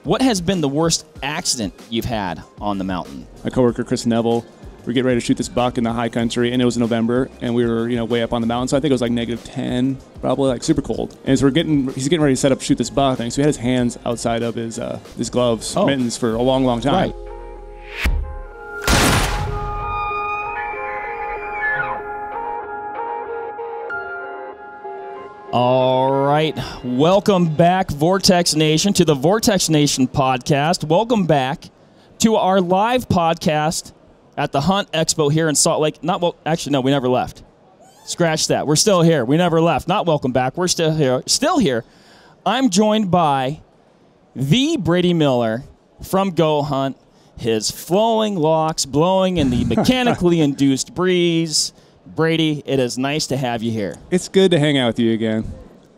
What has been the worst accident you've had on the mountain? My coworker, Chris Neville, we're getting ready to shoot this buck in the high country, and it was November, and we were, way up on the mountain. So I think it was like -10, probably like super cold. And so he's getting ready to set up to shoot this buck thing. So he had his hands outside of his gloves, mittens for a long, long time. Right. All right. Welcome back, Vortex Nation, to the Vortex Nation podcast. Welcome back to our live podcast at the Hunt Expo here in Salt Lake. Actually, no, we never left. Scratch that. We're still here. We never left. Not welcome back. We're still here. Still here. I'm joined by the Brady Miller from GOHUNT. His flowing locks blowing in the mechanically induced breeze. Brady, it is nice to have you here. It's good to hang out with you again.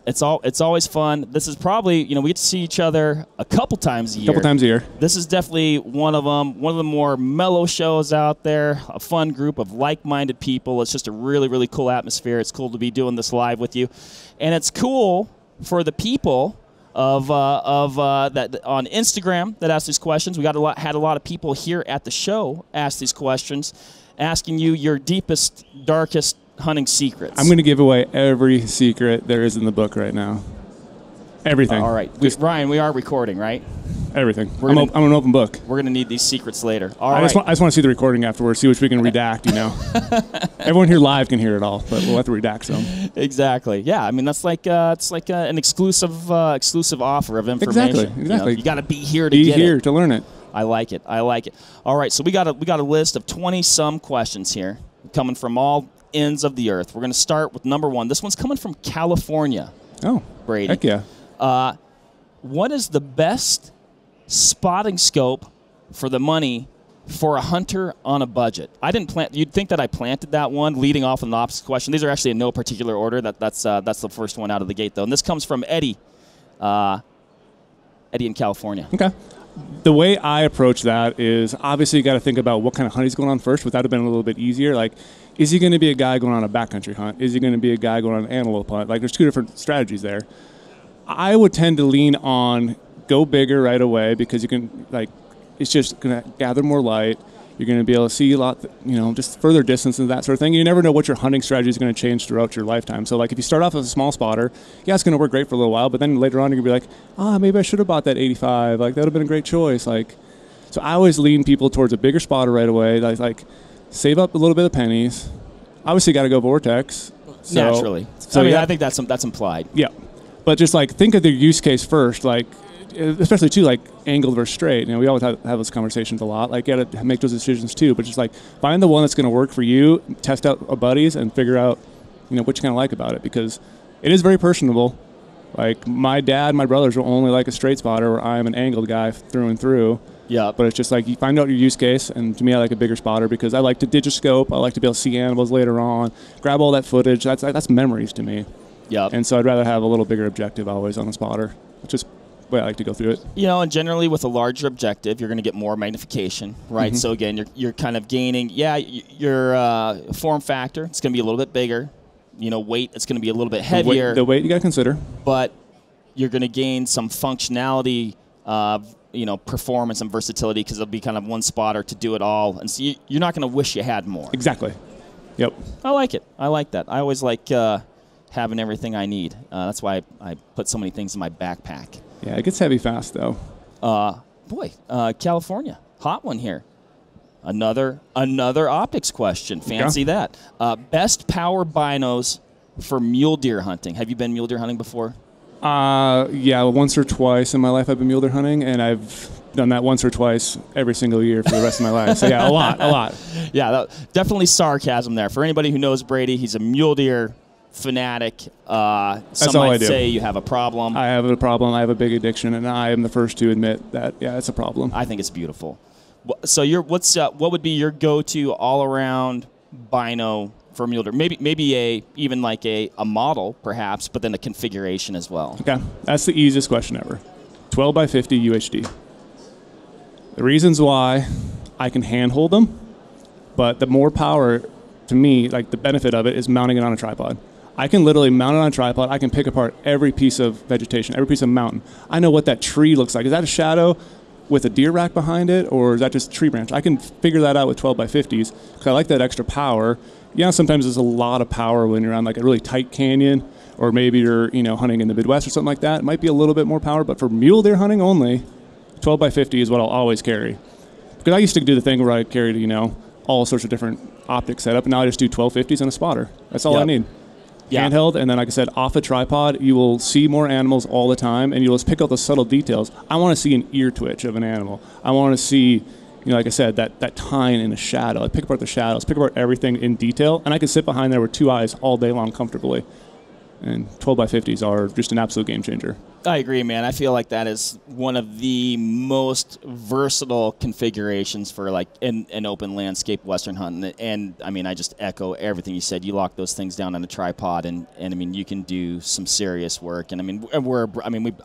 It's always fun. This is probably, we get to see each other a couple times a year. This is definitely one of them, one of the more mellow shows out there, a fun group of like-minded people. It's just a really, really cool atmosphere. It's cool to be doing this live with you. And it's cool for the people of that on Instagram that ask these questions. We had a lot of people here at the show ask these questions, asking you your deepest, darkest hunting secrets. I'm going to give away every secret there is in the book right now. Everything. All right. Ryan, we are recording, right? Everything. I'm an open book. We're going to need these secrets later. I just want to see the recording afterwards, see which we can redact, Everyone here live can hear it all, but we'll have to redact some. Exactly. Yeah, I mean, that's like it's like an exclusive offer of information. Exactly. You got to be here to get it. To learn it. I like it. All right, so we got a list of 20-some questions here coming from all ends of the earth. We're going to start with number one. This one's coming from California. Oh, Brady. Heck yeah. What is the best spotting scope for the money for a hunter on a budget? I didn't plant. You'd think that I planted that one, leading off with an opposite question. These are actually in no particular order. That's the first one out of the gate, though. And this comes from Eddie. Eddie in California. Okay. The way I approach that is obviously you got to think about what kind of hunt he's going on first. Would that have been a little bit easier? Like, is he going to be a guy going on a backcountry hunt? Is he going to be a guy going on an antelope hunt? Like, there's two different strategies there. I would tend to lean on go bigger right away because you can, it's just going to gather more light. You're going to be able to see a lot, just further distance and that sort of thing. You never know what your hunting strategy is going to change throughout your lifetime. So, if you start off as a small spotter, yeah, it's going to work great for a little while, but then later on you're going to be like, maybe I should have bought that 85. That would have been a great choice. So I always lean people towards a bigger spotter right away. Save up a little bit of pennies. Obviously, got to go Vortex. Naturally. I think that's implied. Yeah. But just think of the use case first, especially too, angled versus straight. We always have those conversations a lot. You got to make those decisions too. But just find the one that's going to work for you, test out our buddies, and figure out, what you kind of like about it, because it is very personable. My dad, my brothers will only like a straight spotter, where I'm an angled guy through and through. Yeah. But it's just you find out your use case, and to me, I like a bigger spotter because I like to digiscope. I like to be able to see animals later on, grab all that footage. That's memories to me. Yeah. And so I'd rather have a little bigger objective always on a spotter, which is the way I like to go through it. And generally with a larger objective, you're going to get more magnification, right? Mm-hmm. So again, you're kind of gaining, your form factor. It's going to be a little bit bigger. Weight, it's going to be a little bit heavier. The weight you got to consider. But you're going to gain some functionality, performance and versatility, because it'll be kind of one spotter to do it all. And so you're not going to wish you had more. Exactly. Yep. I like it. I like that. I always like having everything I need. That's why I put so many things in my backpack. Yeah, it gets heavy fast, though. California. Hot one here. Another optics question. Fancy that. Best power binos for mule deer hunting. Have you been mule deer hunting before? Yeah, once or twice in my life I've been mule deer hunting, and I've done that once or twice every single year for the rest of my life. So, yeah, a lot. Yeah, definitely sarcasm there. For anybody who knows Brady, he's a mule deer fanatic. Some might say you have a problem. I have a problem. I have a big addiction, and I am the first to admit that, yeah, it's a problem. I think it's beautiful. So what would be your go-to all-around bino for mule deer? Maybe even a model, perhaps, but then a configuration as well. Okay, that's the easiest question ever. 12 by 50 UHD. The reasons why I can handhold them, but the more power, to me, the benefit of it is mounting it on a tripod. I can literally mount it on a tripod. I can pick apart every piece of vegetation, every piece of mountain. I know what that tree looks like. Is that a shadow with a deer rack behind it, or is that just a tree branch? I can figure that out with 12x50s because I like that extra power. Yeah, sometimes there's a lot of power when you're on like a really tight canyon, or maybe you're hunting in the Midwest or something like that. It might be a little bit more power, but for mule deer hunting only, 12x50 is what I'll always carry. Because I used to do the thing where I carried all sorts of different optic setup, and now I just do 1250s and a spotter. That's all I need. Yeah. Handheld, and then like I said, off a tripod, you will see more animals all the time, and you'll just pick out the subtle details. I want to see an ear twitch of an animal. I want to see, like I said, that tine in a shadow. I pick apart the shadows, pick apart everything in detail, and I can sit behind there with 2 eyes all day long comfortably. And 12x50s are just an absolute game changer. I agree, man. I feel like that is one of the most versatile configurations for like an open landscape Western hunt. And I mean, I just echo everything you said. You lock those things down on a tripod, and I mean, you can do some serious work. And I mean,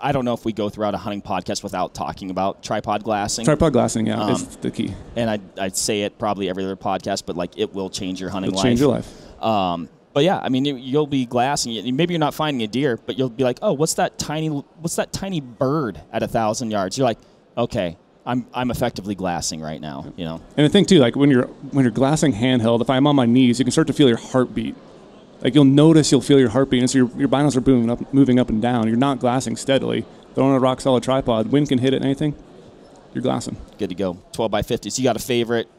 I don't know if we go throughout a hunting podcast without talking about tripod glassing. Tripod glassing, yeah, is the key. And I'd say it probably every other podcast, but like it will change your hunting life. It'll change your life. But yeah, I mean, you'll be glassing it. Maybe you're not finding a deer, but you'll be like, "Oh, what's that tiny bird at 1,000 yards?" You're like, "Okay, I'm effectively glassing right now." And the thing too, like when you're glassing handheld, if I'm on my knees, you can start to feel your heartbeat. Like you'll feel your heartbeat, and so your binos are moving up and down. You're not glassing steadily. They're on a rock solid tripod. Wind can hit it. Anything, you're glassing. Good to go. 12x50. So you got a favorite?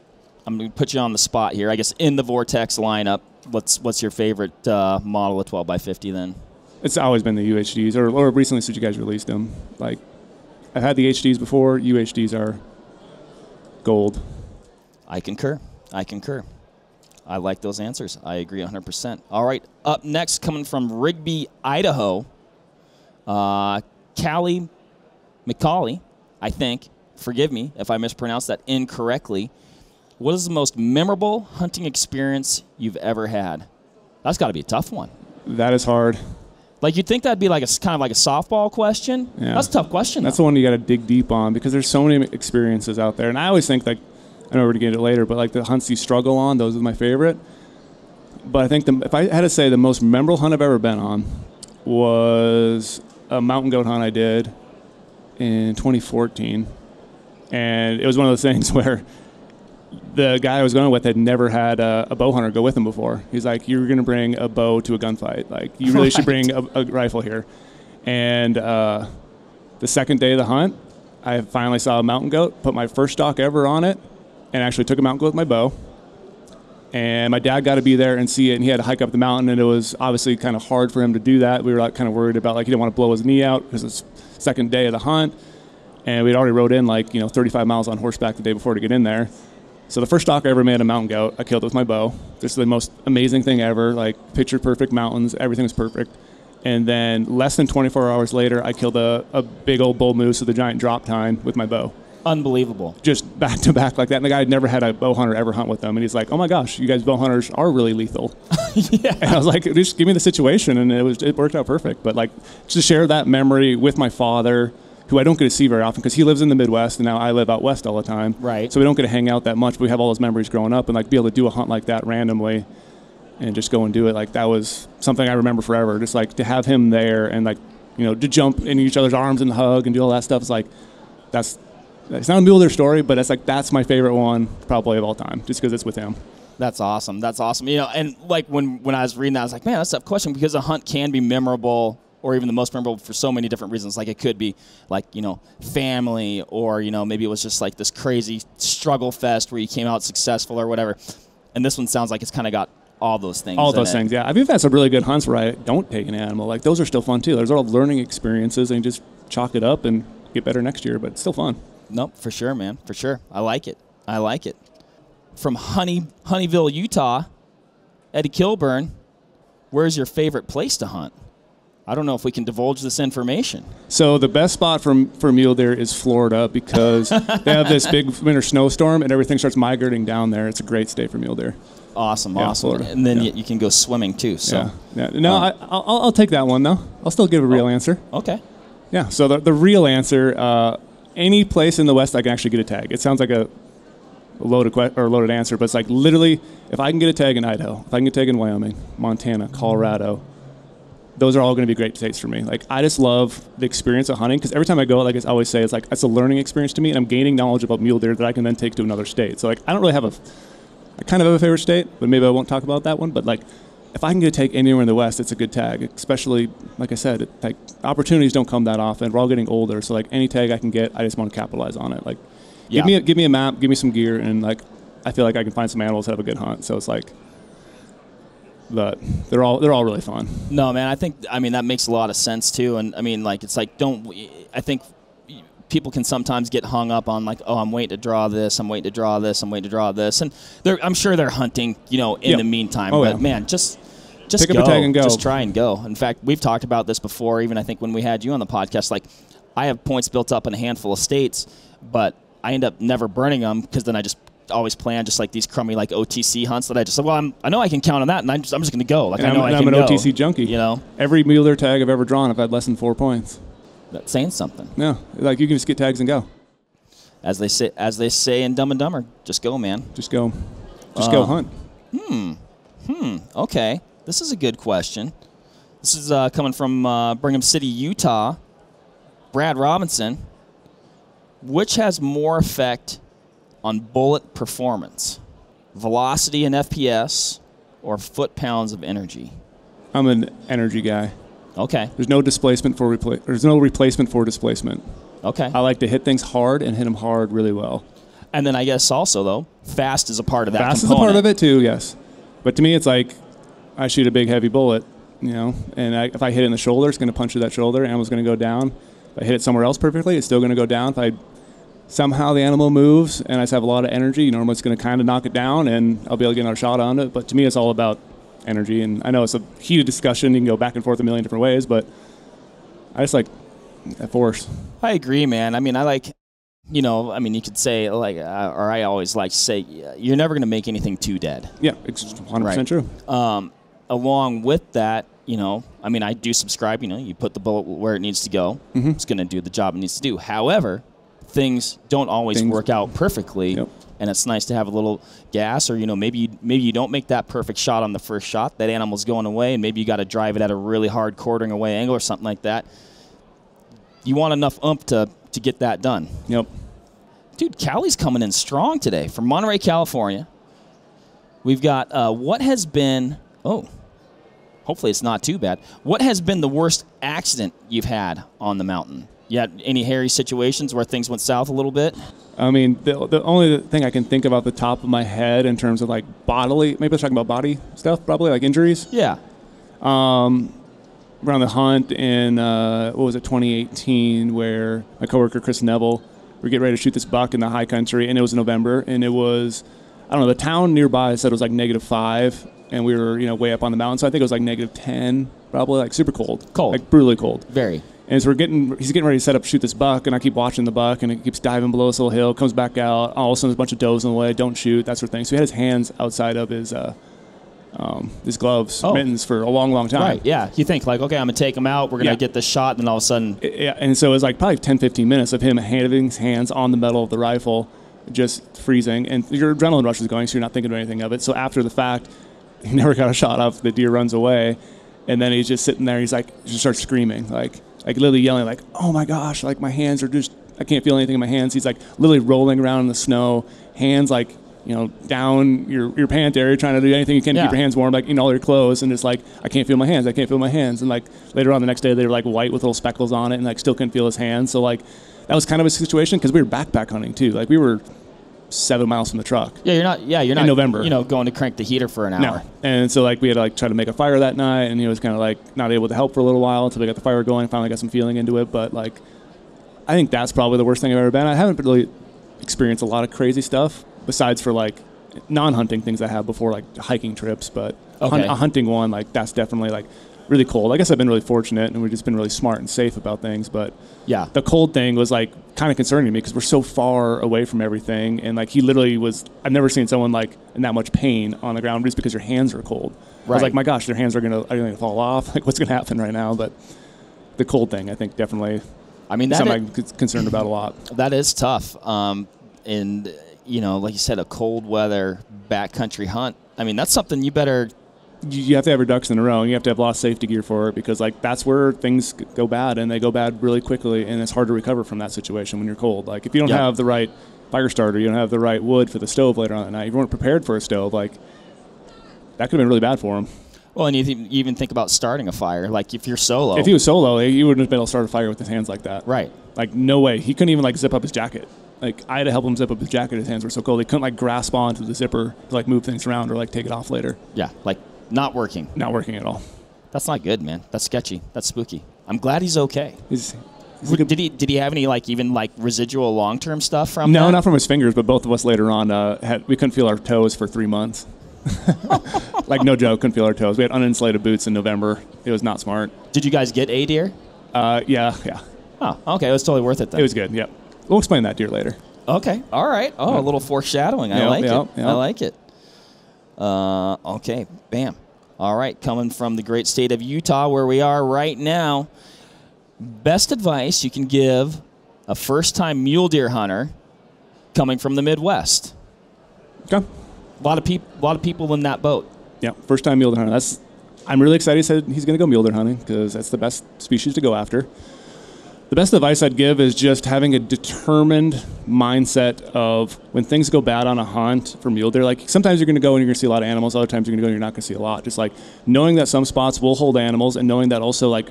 I'm gonna put you on the spot here. I guess in the Vortex lineup. What's your favorite model of 12x50 then? It's always been the UHDs, or recently since you guys released them. Like, I've had the HDs before. UHDs are gold. I concur. I like those answers. I agree 100%. All right, up next, coming from Rigby, Idaho, Callie McCauley, I think. Forgive me if I mispronounced that incorrectly. What is the most memorable hunting experience you've ever had? That's got to be a tough one. That is hard. Like you'd think that'd be like kind of like a softball question. Yeah. That's a tough question. That's the one you got to dig deep on because there's so many experiences out there. And I always think, like, I know we're going to get it later, but like the hunts you struggle on, those are my favorite. But I think if I had to say the most memorable hunt I've ever been on was a mountain goat hunt I did in 2014. And it was one of those things where the guy I was going with had never had a bow hunter go with him before. He's like, "You're going to bring a bow to a gunfight. Like, you really should bring a rifle here." And the second day of the hunt, I finally saw a mountain goat, put my first stock ever on it, and actually took a mountain goat with my bow. And my dad got to be there and see it, and he had to hike up the mountain, and it was obviously kind of hard for him to do that. We were like kind of worried about, like, he didn't want to blow his knee out because it's second day of the hunt. And we'd already rode in, like, 35 miles on horseback the day before to get in there. So the first stock I ever made a mountain goat, I killed it with my bow. This is the most amazing thing ever, like picture perfect mountains, everything was perfect. And then less than 24 hours later, I killed a big old bull moose with a giant drop tine with my bow. Unbelievable. Just back to back like that. And the guy had never had a bow hunter ever hunt with them. And he's like, "Oh my gosh, you guys bow hunters are really lethal." Yeah. And I was like, "Just give me the situation." And it worked out perfect. But like, just to share that memory with my father, who I don't get to see very often because he lives in the Midwest and now I live out west all the time. Right. So we don't get to hang out that much, but we have all those memories growing up, and like be able to do a hunt like that randomly and just go and do it. Like that was something I remember forever. Just like to have him there and like, to jump in each other's arms and hug and do all that stuff. It's like, it's not a mule deer story, but it's like, that's my favorite one probably of all time just because it's with him. That's awesome. That's awesome. And like when I was reading that, I was like, man, that's a tough question because a hunt can be memorable or even the most memorable for so many different reasons. Like it could be like, family, or, maybe it was just like this crazy struggle fest where you came out successful or whatever. And this one sounds like it's kind of got all those things. All those things, yeah. I've even had some really good hunts where I don't take an animal. Like those are still fun too. There's all learning experiences and you just chalk it up and get better next year, but it's still fun. Nope, for sure, man. For sure. I like it. From Honeyville, Utah, Eddie Kilburn, where's your favorite place to hunt? I don't know if we can divulge this information. So the best spot for mule deer is Florida because they have this big winter snowstorm and everything starts migrating down there. It's a great state for mule deer. Awesome, yeah, awesome. Florida. And then you can go swimming too. So yeah. No, I'll take that one though. I'll still give a real answer. Okay. Yeah. So the real answer, any place in the West I can actually get a tag. It sounds like a loaded answer, but it's like literally if I can get a tag in Idaho, if I can get a tag in Wyoming, Montana, Colorado, those are all going to be great states for me. Like, I just love the experience of hunting, because every time I go, like I always say, it's like, it's a learning experience to me, and I'm gaining knowledge about mule deer that I can then take to another state. So, like, I don't really have I kind of have a favorite state, but maybe I won't talk about that one. But, like, if I can get a tag anywhere in the West, it's a good tag, especially, like I said, like, opportunities don't come that often. We're all getting older, so, like, any tag I can get, I just want to capitalize on it. Like, give me a map, give me some gear, and, like, I feel like I can find some animals that have a good hunt. So it's like, but they're all really fun. No, man, I mean, that makes a lot of sense too. And I mean, like, it's like, I think people can sometimes get hung up on, like, oh, I'm waiting to draw this, I'm waiting to draw this, I'm waiting to draw this. And I'm sure they're hunting, in the meantime. But man, just pick up a tag and go. Just try and go. In fact, we've talked about this before, even I think when we had you on the podcast. Like, I have points built up in a handful of states, but I end up never burning them, because then I just always plan just like these crummy, like, OTC hunts that I just said, well, I know I can count on that, and I'm just going to go. Like, and I know I can I'm go. an OTC junkie. Every mule deer tag I've ever drawn, I've had less than 4 points. That's saying something. Yeah, like, you can just get tags and go. As they say in Dumb and Dumber, just go, man. Just go hunt. Okay, this is a good question. This is coming from Brigham City, Utah. Brad Robinson. Which has more effect on bullet performance, velocity and FPS, or foot-pounds of energy? I'm an energy guy. Okay. There's no displacement for There's no replacement for displacement. Okay. I like to hit things hard and hit them hard really well. And then I guess also, though, fast is a part of that Fast component. is a part of it too, yes. But to me, it's like, I shoot a big heavy bullet, and if I hit it in the shoulder, it's going to punch through that shoulder, animal's going to go down. If I hit it somewhere else perfectly, it's still going to go down. If somehow the animal moves and I just have a lot of energy, normally it's going to kind of knock it down, and I'll be able to get another shot on it. But to me, it's all about energy. And I know it's a heated discussion. You can go back and forth a million different ways, but I just like that force. I agree, man. I mean, I like, you could say, like, or I always like to say, you're never going to make anything too dead. Yeah, it's 100% true. Along with that, I do subscribe, you put the bullet where it needs to go. Mm-hmm. It's going to do the job it needs to do. However, things don't always work out perfectly, and it's nice to have a little gas, or maybe you don't make that perfect shot on the first shot. That animal's going away, and maybe you got to drive it at a really hard quartering away angle or something like that. You want enough oomph to get that done. Yep. Dude, Callie's coming in strong today from Monterey, California. We've got what has been hopefully it's not too bad. What has been the worst accident you've had on the mountain? You had any hairy situations where things went south a little bit? I mean, the only thing I can think of off the top of my head in terms of, like, bodily, maybe let's talk about body stuff, probably, like injuries. Yeah. Around the hunt in, 2018, where my coworker, Chris Neville, we were getting ready to shoot this buck in the high country, and it was November, and it was, I don't know, the town nearby said it was like -5, and we were, way up on the mountain, so I think it was like -10, probably, like super cold. Cold. Like brutally cold. Very. And so he's getting ready to set up to shoot this buck, and I keep watching the buck, and it keeps diving below this little hill, comes back out. All of a sudden, there's a bunch of does in the way. Don't shoot, that sort of thing. So he had his hands outside of his gloves, mittens, for a long, long time. Right, yeah. You think, like, okay, I'm going to take him out. We're going to get this shot, and then all of a sudden. Yeah, and so it was like probably 10, 15 minutes of him having his hands on the metal of the rifle, just freezing. And your adrenaline rush is going, so you're not thinking of anything of it. So after the fact, he never got a shot off. The deer runs away. And then he's just sitting there. He's like, just starts screaming, like literally yelling, like, oh my gosh, like my hands are just, I can't feel anything in my hands. He's like literally rolling around in the snow, hands like, down your pant area, trying to do anything you can to keep your hands warm, like, all your clothes. And it's like, I can't feel my hands. I can't feel my hands. And like later on the next day, they were like white with little speckles on it, and like still couldn't feel his hands. So like that was kind of a situation, because we were backpack hunting too. Like we were 7 miles from the truck. Yeah, you're not. Yeah, you're not. In November, going to crank the heater for an hour. No. And so like we had to like try to make a fire that night, and he was kind of like not able to help for a little while until we got the fire going. Finally got some feeling into it, but like I think that's probably the worst thing I've ever been. I haven't really experienced a lot of crazy stuff besides for like non-hunting things I have before, like hiking trips. But a hunting one, like that's definitely like really cold. I guess I've been really fortunate, and we've just been really smart and safe about things. But yeah, the cold thing was like kind of concerning to me, because we're so far away from everything. And like he literally was, I've never seen someone like in that much pain on the ground just because your hands are cold. Right. I was like, my gosh, their hands are going to fall off. Like what's going to happen right now? But the cold thing, I think definitely, something I'm concerned about a lot. That is tough. And like you said, a cold weather backcountry hunt. I mean, that's something you better you have to have your ducks in a row, and you have to have a lot of safety gear for it, because like that's where things go bad, and they go bad really quickly, and it's hard to recover from that situation when you're cold. Like if you don't have the right fire starter, you don't have the right wood for the stove later on at night, you weren't prepared for a stove, like that could have been really bad for him. Well, and you even think about starting a fire. Like if you're solo. If he was solo, he wouldn't have been able to start a fire with his hands like that. Right. Like no way. He couldn't even like zip up his jacket. Like I had to help him zip up his jacket. His hands were so cold. He couldn't like grasp onto the zipper to like move things around or like take it off later. Yeah, like not working. Not working at all. That's not good, man. That's sketchy. That's spooky. I'm glad he's okay. Did he have any like even like residual long-term stuff from No, that? not from his fingers, but both of us later on we couldn't feel our toes for 3 months. Like no joke, couldn't feel our toes. We had uninsulated boots in November. It was not smart. Did you guys get a deer? Yeah. Oh, okay. It was totally worth it then. It was good, yep. We'll explain that deer later. Okay. All right. Oh, a little foreshadowing. I like it. I like it. Okay. Bam. All right. Coming from the great state of Utah, where we are right now, best advice you can give a first-time mule deer hunter coming from the Midwest. Okay. A lot of people in that boat. Yeah, first-time mule deer hunter. I'm really excited he said he's going to go mule deer hunting, because that's the best species to go after. The best advice I'd give is just having a determined mindset of when things go bad on a hunt for mule deer. Like sometimes you're going to go and you're going to see a lot of animals. Other times you're going to go and you're not going to see a lot. Just like knowing that some spots will hold animals, and knowing that also like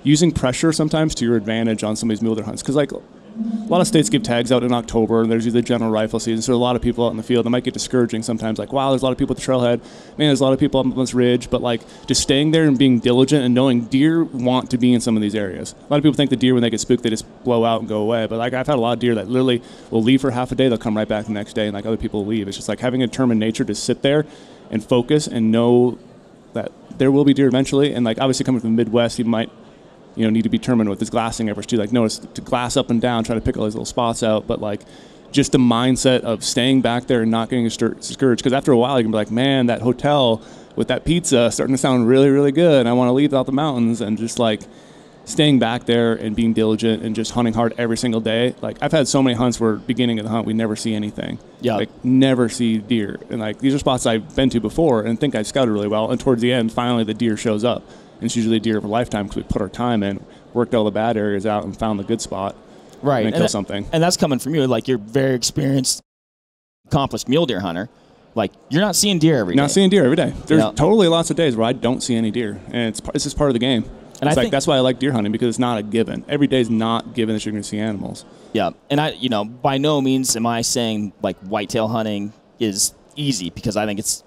using pressure sometimes to your advantage on some of these mule deer hunts. Because like a lot of states give tags out in October, and there's usually general rifle season, so a lot of people out in the field. It might get discouraging sometimes, like, wow, there's a lot of people at the trailhead. Man, there's a lot of people up on this ridge. But, like, just staying there and being diligent and knowing deer want to be in some of these areas. A lot of people think the deer, when they get spooked, they just blow out and go away. But, like, I've had a lot of deer that literally will leave for half a day. They'll come right back the next day, and, like, other people will leave. It's just, like, having a determined nature to sit there and focus and know that there will be deer eventually. And, like, obviously coming from the Midwest, you might need to be determined with his glassing efforts too. Like, notice to glass up and down, try to pick all these little spots out. But, like, just the mindset of staying back there and not getting discouraged. Because after a while, you can be like, man, that hotel with that pizza starting to sound really, really good. And I want to leave out the mountains. And just, like, staying back there and being diligent and just hunting hard every single day. Like, I've had so many hunts where beginning of the hunt, we never see anything. Yeah. Like, never see deer. And, like, these are spots I've been to before and think I scouted really well. And towards the end, finally, the deer shows up. And it's usually a deer of a lifetime because we put our time in, worked all the bad areas out, and found the good spot. Right. And kill something. And that's coming from you. Like, you're very experienced, accomplished mule deer hunter. Like, you're not seeing deer every day. Not seeing deer every day. There's totally lots of days where I don't see any deer. And it's just part of the game. And that's why I like deer hunting, because it's not a given. Every day is not given that you're going to see animals. Yeah. And by no means am I saying, like, whitetail hunting is easy, because I think it's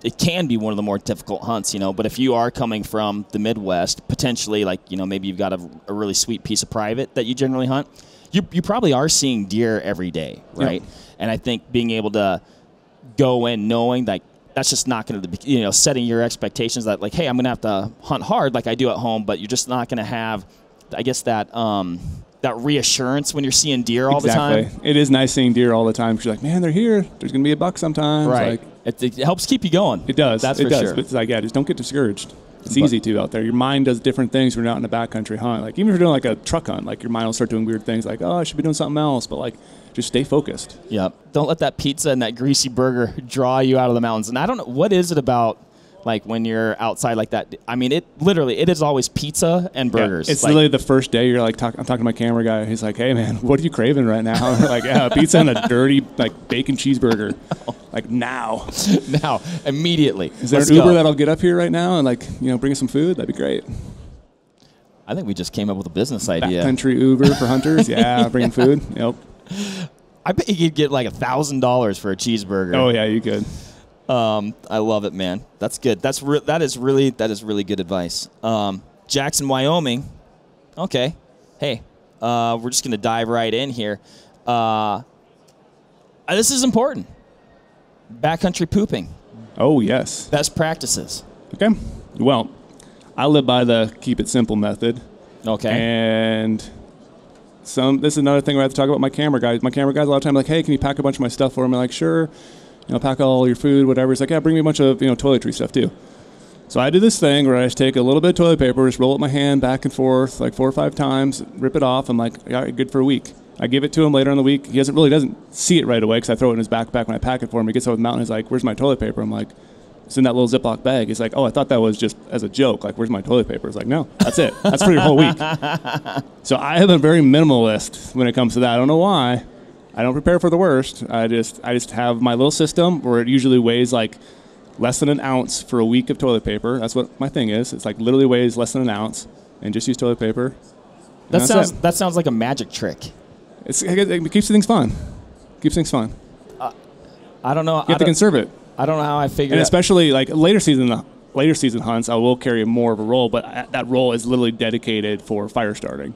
it can be one of the more difficult hunts, but if you are coming from the Midwest, potentially, like, maybe you've got a really sweet piece of private that you generally hunt, you probably are seeing deer every day, right? Yep. And I think being able to go in knowing, like, that's just not going to be, setting your expectations that, like, hey, I'm going to have to hunt hard like I do at home, but you're just not going to have, I guess, that reassurance when you're seeing deer all the time. It is nice seeing deer all the time, because you're like, man, they're here. There's going to be a buck sometimes. Right. Like, it helps keep you going. It does. That's for sure. But it's like, just don't get discouraged. It's easy to out there. Your mind does different things when you're out in a backcountry hunt. Like, even if you're doing like a truck hunt, like, your mind will start doing weird things like, oh, I should be doing something else. But, like, just stay focused. Yep. Don't let that pizza and that greasy burger draw you out of the mountains. And I don't know, what is it about, like, when you're outside like that? I mean, it is always pizza and burgers. Yeah, it's literally the first day you're like, I'm talking to my camera guy. He's like, hey, man, what are you craving right now? Like, pizza and a dirty, like, bacon cheeseburger. Like, now. Now, immediately. Is there an Uber that'll get up here right now and, like, bring us some food? That'd be great. I think we just came up with a business idea. Backcountry Uber for hunters. Yeah, bringing food. Yep. I bet you could get like $1,000 for a cheeseburger. Oh yeah, you could. I love it, man. That's good. That is really good advice. Jackson, Wyoming. Okay. Hey, we're just gonna dive right in here. This is important. Backcountry pooping. Oh yes. Best practices. Okay. Well, I live by the keep it simple method. Okay. And this is another thing where I have to talk about my camera guys. My camera guys a lot of times like, hey, can you pack a bunch of my stuff for me? I'm like, sure. Pack all your food, whatever. He's like, yeah, bring me a bunch of toiletry stuff too. So I do this thing where I just take a little bit of toilet paper, just roll it in my hand back and forth like 4 or 5 times, rip it off. I'm like, yeah, good for a week. I give it to him later in the week. He doesn't see it right away because I throw it in his backpack when I pack it for him. He gets out of the mountain. He's like, where's my toilet paper? I'm like, It's in that little Ziploc bag. He's like, oh, I thought that was just as a joke. Like, where's my toilet paper? It's like, no, that's it. That's for your whole week. So I have a very minimalist when it comes to that. I don't know why. I don't prepare for the worst. I just have my little system where it usually weighs like less than an ounce for a week of toilet paper. That's what my thing is. It's like literally weighs less than an ounce, and just use toilet paper. That sounds like a magic trick. It keeps things fun. Keeps things fun. I don't know. You have to conserve it. I don't know how I figure. And especially like later season hunts, I will carry more of a roll, but that roll is literally dedicated for fire starting,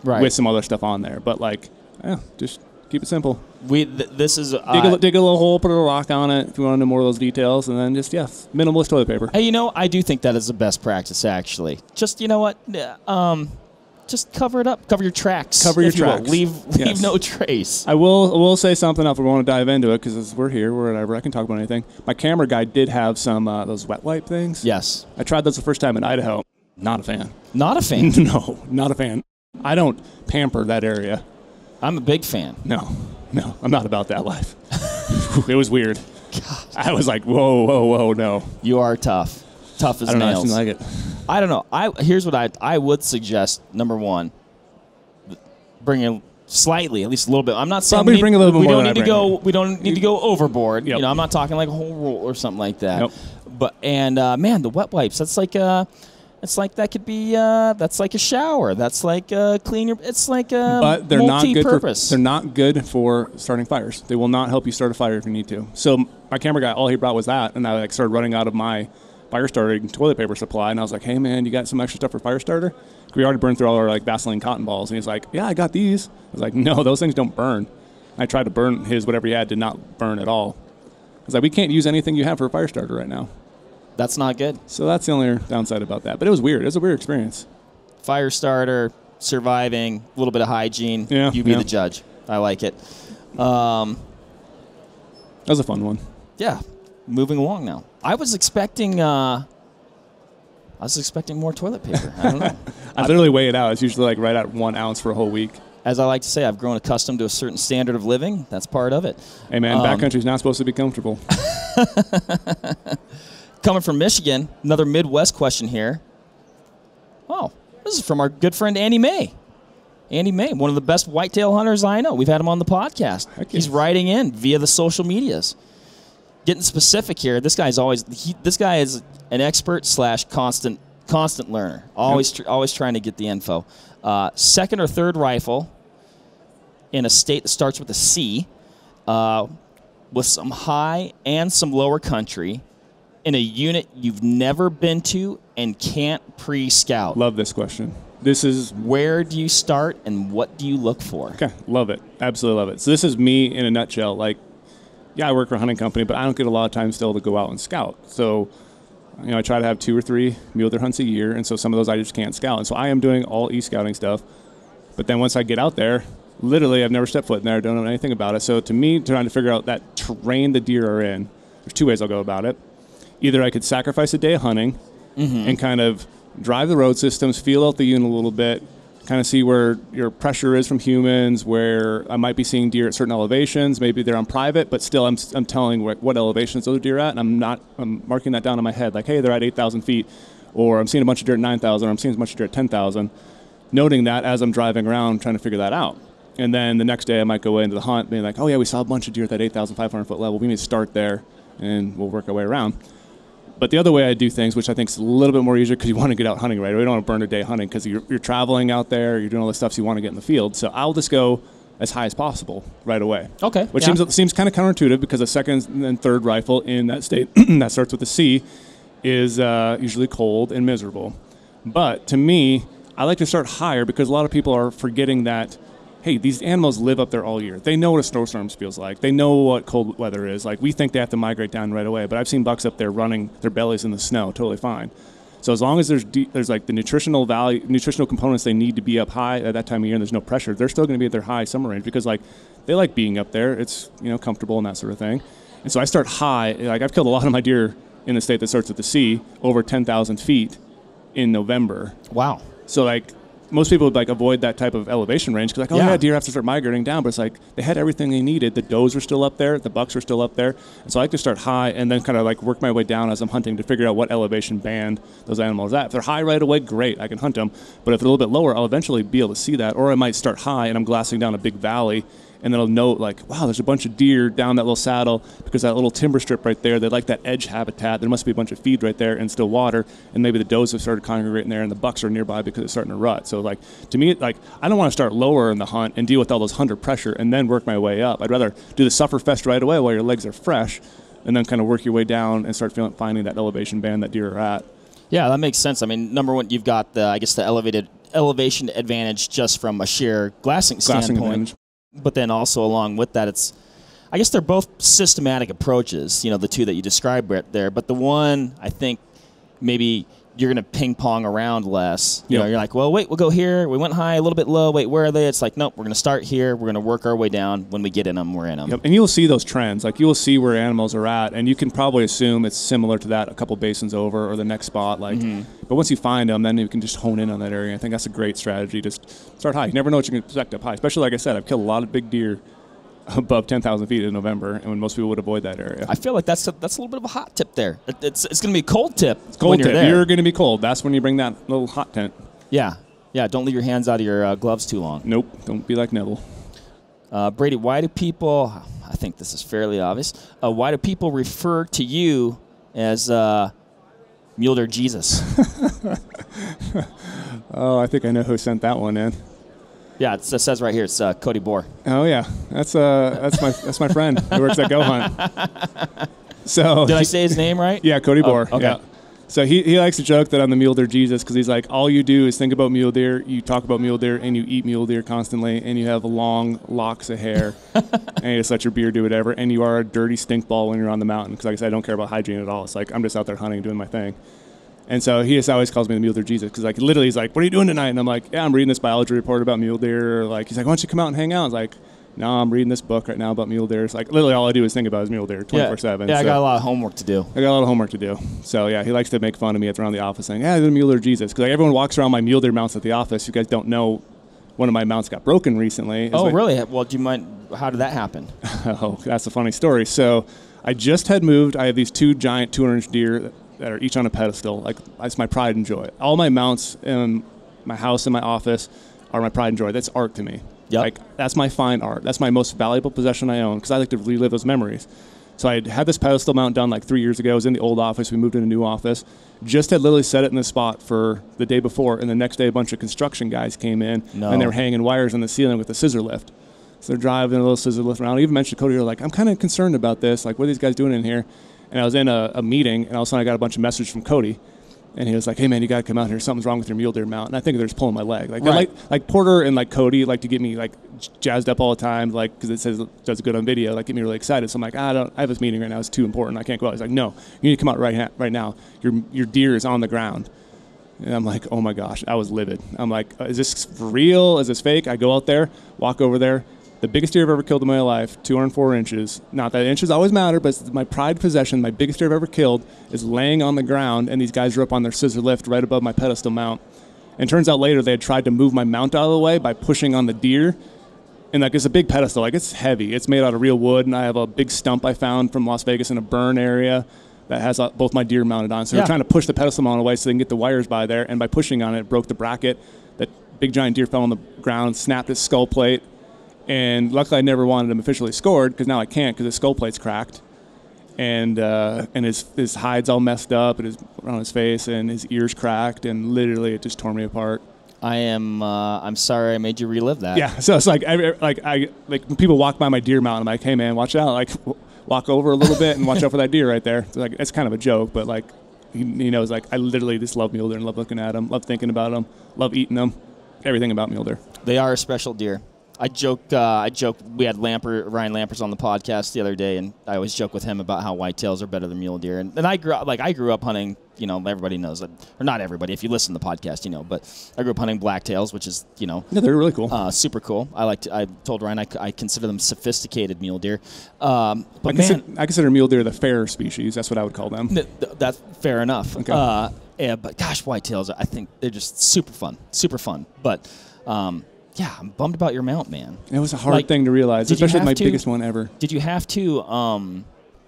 right, with some other stuff on there. But like, just keep it simple. This is dig a little hole, put a lock on it if you want to know more of those details, and then just minimalist toilet paper. Hey, I do think that is the best practice actually. Just just cover it up. Cover your tracks. Cover your tracks. Leave no trace. I will say something if we want to dive into it because we're here, whatever. I can talk about anything. My camera guy did have some those wet wipe things. Yes. I tried those the first time in Idaho. Not a fan. Not a fan? No, not a fan. I don't pamper that area. I'm a big fan. No, I'm not about that life. It was weird. God. I was like, whoa, no. You are tough. Tough as nails. I don't like it. I don't know. Here's what I would suggest. Number one, bring in slightly, at least a little bit. I'm not saying probably bring a little bit more. We don't need to go overboard. Yep. I'm not talking like a whole roll or something like that. Nope. But man, the wet wipes. That's like that could be. That's like a shower. That's like clean your. It's like but they're multi-purpose. They're not good for starting fires. They will not help you start a fire if you need to. So my camera guy, all he brought was that, and I started running out of my fire starting toilet paper supply, and I was like, hey man, you got some extra stuff for fire starter? We already burned through all our like Vaseline cotton balls, and he's like, yeah, I got these. I was like, no, those things don't burn. I tried to burn his, whatever he had did not burn at all. I was like, we can't use anything you have for a fire starter right now. That's not good. So that's the only downside about that. But it was weird. It was a weird experience. Fire starter, surviving, a little bit of hygiene. Yeah, you be the judge. I like it. That was a fun one. Yeah. Moving along now. I was expecting more toilet paper. I don't know. I literally weigh it out. It's usually like right at 1 ounce for a whole week. As I like to say, I've grown accustomed to a certain standard of living. That's part of it. Hey man, backcountry's not supposed to be comfortable. Coming from Michigan, another Midwest question here. Oh, this is from our good friend Andy May. Andy May, one of the best whitetail hunters I know. We've had him on the podcast. He's writing in via the social medias. Getting specific here, this guy is an expert / constant learner. Always trying to get the info. Second or third rifle in a state that starts with a C, with some high and some lower country, in a unit you've never been to and can't pre-scout. Love this question. This is where do you start and what do you look for? Okay, love it. Absolutely love it. So this is me in a nutshell. Like, yeah, I work for a hunting company, but I don't get a lot of time still to go out and scout. So, I try to have 2 or 3 mule deer hunts a year, and so some of those I just can't scout. And so I am doing all e-scouting stuff. But then once I get out there, literally I've never stepped foot in there, don't know anything about it. So to me, trying to figure out that terrain the deer are in, there's 2 ways I'll go about it. Either I could sacrifice a day of hunting and kind of drive the road systems, feel out the unit a little bit, kind of see where your pressure is from humans, where I might be seeing deer at certain elevations. Maybe they're on private, but still I'm telling what elevations those deer are at, and I'm marking that down in my head, like, hey, they're at 8,000 feet, or I'm seeing a bunch of deer at 9,000, or I'm seeing a bunch of deer at 10,000, noting that as I'm driving around trying to figure that out. And then the next day I might go into the hunt being like, oh yeah, we saw a bunch of deer at that 8,500 foot level. We need to start there, and we'll work our way around. But the other way I do things, which I think is a little bit more easier because you want to get out hunting right away. You don't want to burn a day hunting because you're traveling out there, you're doing all this stuff, so you want to get in the field. So I'll just go as high as possible right away. Okay. Which seems kind of counterintuitive because a second and third rifle in that state that starts with a C is usually cold and miserable. But to me, I like to start higher because a lot of people are forgetting that, hey, these animals live up there all year. They know what a snowstorm feels like. They know what cold weather is. Like, we think they have to migrate down right away, but I've seen bucks up there running their bellies in the snow, totally fine. So as long as there's like the nutritional components they need to be up high at that time of year and there's no pressure, they're still going to be at their high summer range because like they like being up there. It's, comfortable and that sort of thing. And so I start high. Like, I've killed a lot of my deer in the state that starts with the C over 10,000 feet in November. Wow. So like most people would like avoid that type of elevation range because like, oh yeah, deer have to start migrating down, but it's like they had everything they needed. The does were still up there, the bucks were still up there, and so I like to start high and then kind of like work my way down as I'm hunting to figure out what elevation band those animals are at. If they're high right away, great, I can hunt them. But if they're a little bit lower, I'll eventually be able to see that, or I might start high and I'm glassing down a big valley. And then I'll note, like, wow, there's a bunch of deer down that little saddle because that little timber strip right there, they like that edge habitat. There must be a bunch of feed right there and still water. And maybe the does have started congregating there and the bucks are nearby because it's starting to rut. So, like, to me, like, I don't want to start lower in the hunt and deal with all those hunter pressure and then work my way up. I'd rather do the sufferfest right away while your legs are fresh and then kind of work your way down and start finding that elevation band that deer are at. Yeah, that makes sense. I mean, number one, you've got the, I guess, the elevation advantage just from a sheer glassing standpoint. Advantage. But then also along with that, it's, I guess they're both systematic approaches, you know, the two that you described right there. But the one, I think, maybe you're going to ping pong around less. You know, you're like, well, wait, we'll go here. We went high, a little bit low. Wait, where are they? It's like, nope, we're going to start here. We're going to work our way down. When we get in them, we're in them. Yep. And you'll see those trends. Like, you'll see where animals are at, and you can probably assume it's similar to that a couple basins over or the next spot. Like, but once you find them, then you can just hone in on that area. I think that's a great strategy. Just start high. You never know what you can expect up high. Especially, like I said, I've killed a lot of big deer above 10,000 feet in November, and when most people would avoid that area. I feel like that's a little bit of a hot tip there. It's going to be a cold tip. It's cold tip. You're going to be cold. That's when you bring that little hot tent. Yeah. Yeah, don't leave your hands out of your gloves too long. Nope. Don't be like Neville. Brady, why do people, I think this is fairly obvious, why do people refer to you as Mule Deer Jesus? Oh, I think I know who sent that one in. Yeah, it says right here. It's Cody Bohr. Oh yeah, that's my friend who works at GOHUNT. So did I say his name right? Yeah, Cody Bohr. Okay. Yeah. So he likes to joke that I'm the Mule Deer Jesus because he's like, all you do is think about mule deer, you talk about mule deer, and you eat mule deer constantly, and you have long locks of hair, and you just let your beard do whatever, and you are a dirty stink ball when you're on the mountain. Because like I said, I don't care about hygiene at all. It's like I'm just out there hunting, doing my thing. And so he just always calls me the Mule Deer Jesus because, like, literally he's like, what are you doing tonight? And I'm like, yeah, I'm reading this biology report about mule deer. Or like, he's like, why don't you come out and hang out? I was like, no, I'm reading this book right now about mule deer. It's like, literally all I do is think about is mule deer 24/7. Yeah, so I got a lot of homework to do. So, yeah, he likes to make fun of me around the office saying, yeah, you're the Mule Deer Jesus. Because like, everyone walks around my mule deer mounts at the office. You guys don't know one of my mounts got broken recently. Oh, really? Well, do you mind, how did that happen? Oh, that's a funny story. So I just had moved. I have these two giant 200-inch deer that are each on a pedestal. Like, that's my pride and joy. All my mounts in my house and my office are my pride and joy. That's art to me. Yep. Like, that's my fine art. That's my most valuable possession I own because I like to relive those memories. So I had this pedestal mount done like 3 years ago. I was in the old office. We moved in a new office. Just had literally set it in the spot for the day before, and the next day a bunch of construction guys came in, and they were hanging wires on the ceiling with a scissor lift. So they're driving a little scissor lift around. I even mentioned to Cody, like, I'm kind of concerned about this. Like, what are these guys doing in here? And I was in a meeting, and all of a sudden I got a bunch of messages from Cody. And he was like, hey, man, you got to come out here. Something's wrong with your mule deer mount. And I think they're just pulling my leg. Like, right. like Porter and, like, Cody like to get me, like, jazzed up all the time, like, because it says it does good on video, like, get me really excited. So I'm like, I have this meeting right now. It's too important. I can't go out. He's like, no, you need to come out right now. Your deer is on the ground. And I'm like, oh, my gosh. I was livid. I'm like, is this for real? Is this fake? I go out there, walk over there. The biggest deer I've ever killed in my life, 204 inches. Not that inches always matter, but it's my pride possession. My biggest deer I've ever killed is laying on the ground, and these guys are up on their scissor lift right above my pedestal mount. And it turns out later they had tried to move my mount out of the way by pushing on the deer. And like, it's a big pedestal. Like, it's heavy. It's made out of real wood, and I have a big stump I found from Las Vegas in a burn area that has both my deer mounted on. So they're trying to push the pedestal mount away so they can get the wires by there. And by pushing on it, it broke the bracket. That big giant deer fell on the ground, snapped his skull plate. And luckily, I never wanted him officially scored because now I can't because his skull plate's cracked, and his hide's all messed up, and around his face, and his ears cracked, and literally it just tore me apart. I'm sorry I made you relive that. Yeah, so it's like when people walk by my deer mount, I'm like, hey man, watch out! Like, walk over a little bit and watch out for that deer right there. So, like, it's kind of a joke, but like, he knows, like, I literally just love mule deer and love looking at them, love thinking about them, love eating them, everything about mule deer. They are a special deer. I joke. We had Ryan Lampers on the podcast the other day, and I always joke with him about how whitetails are better than mule deer. And I grew up hunting. You know, everybody knows that, or not everybody. If you listen to the podcast, you know. But I grew up hunting blacktails, which is, you know, yeah, they're really cool. Super cool. I told Ryan I consider them sophisticated mule deer. I consider mule deer the fair species. That's what I would call them. That's fair enough. Okay. Yeah, but gosh, whitetails, I think they're just super fun. But yeah, I'm bummed about your mount, man. It was a hard thing to realize, especially my biggest one ever. Did you have to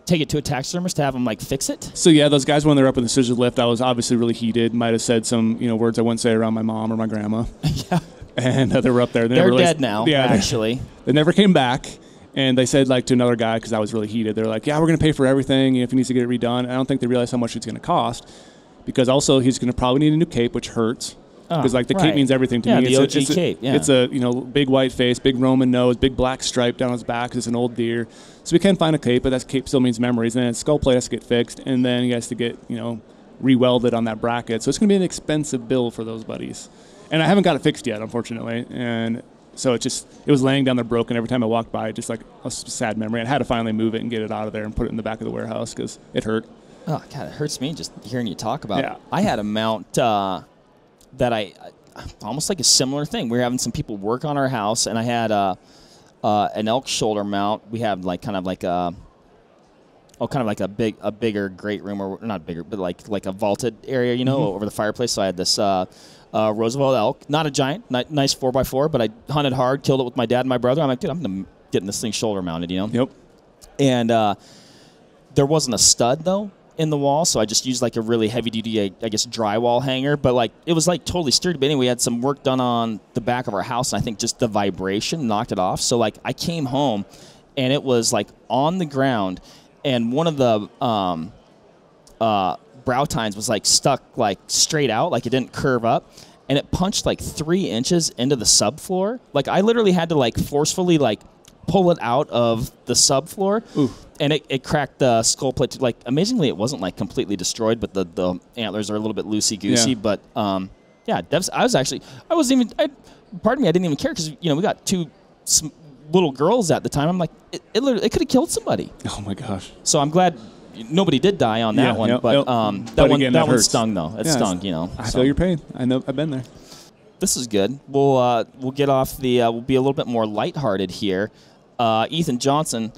take it to a taxidermist to have them like fix it? So yeah, those guys when they're up in the scissors lift, I was obviously really heated. Might have said some words I wouldn't say around my mom or my grandma. Yeah. And they were up there. They're dead now. Yeah, actually. They never came back. And they said like to another guy, because I was really heated, they're like, yeah, we're going to pay for everything if he needs to get it redone. And I don't think they realize how much it's going to cost, because also he's going to probably need a new cape, which hurts. Because like the cape means everything to me. Yeah, the OG cape. Yeah. It's a big white face, big Roman nose, big black stripe down his back because it's an old deer. So we can find a cape, but that cape still means memories. And then his skull plate has to get fixed, and then he has to get re-welded on that bracket. So it's going to be an expensive bill for those buddies. And I haven't got it fixed yet, unfortunately. And so it was laying down there broken every time I walked by, just like a sad memory. I had to finally move it and get it out of there and put it in the back of the warehouse because it hurt. Oh God, it hurts me just hearing you talk about it. I had a mount that I almost like a similar thing. We were having some people work on our house, and I had an elk shoulder mount. We have like kind of like a bigger great room, or not bigger, but like a vaulted area, over the fireplace. So I had this Roosevelt elk, not a giant, nice 4x4, but I hunted hard, killed it with my dad and my brother. I'm like, dude, I'm gonna get this thing shoulder mounted, Yep. And there wasn't a stud though in the wall, so I just used like a really heavy duty, I guess, drywall hanger. But like it was like totally sturdy. But anyway, we had some work done on the back of our house, and I think just the vibration knocked it off. So like I came home, and it was like on the ground, and one of the brow tines was like stuck like straight out, like it didn't curve up, and it punched like 3 inches into the subfloor. Like I literally had to like forcefully like pull it out of the subfloor. Ooh. And it cracked the skull plate. Like amazingly, it wasn't like completely destroyed, but the antlers are a little bit loosey goosey. Yeah. But yeah, pardon me, I didn't even care because we got 2 little girls at the time. I'm like, it could have killed somebody. Oh my gosh! So I'm glad nobody did die on that one. But that one stung though. It stung. I feel your pain. I know. I've been there. This is good. We'll get off the. We'll be a little bit more lighthearted here. Ethan Johnson.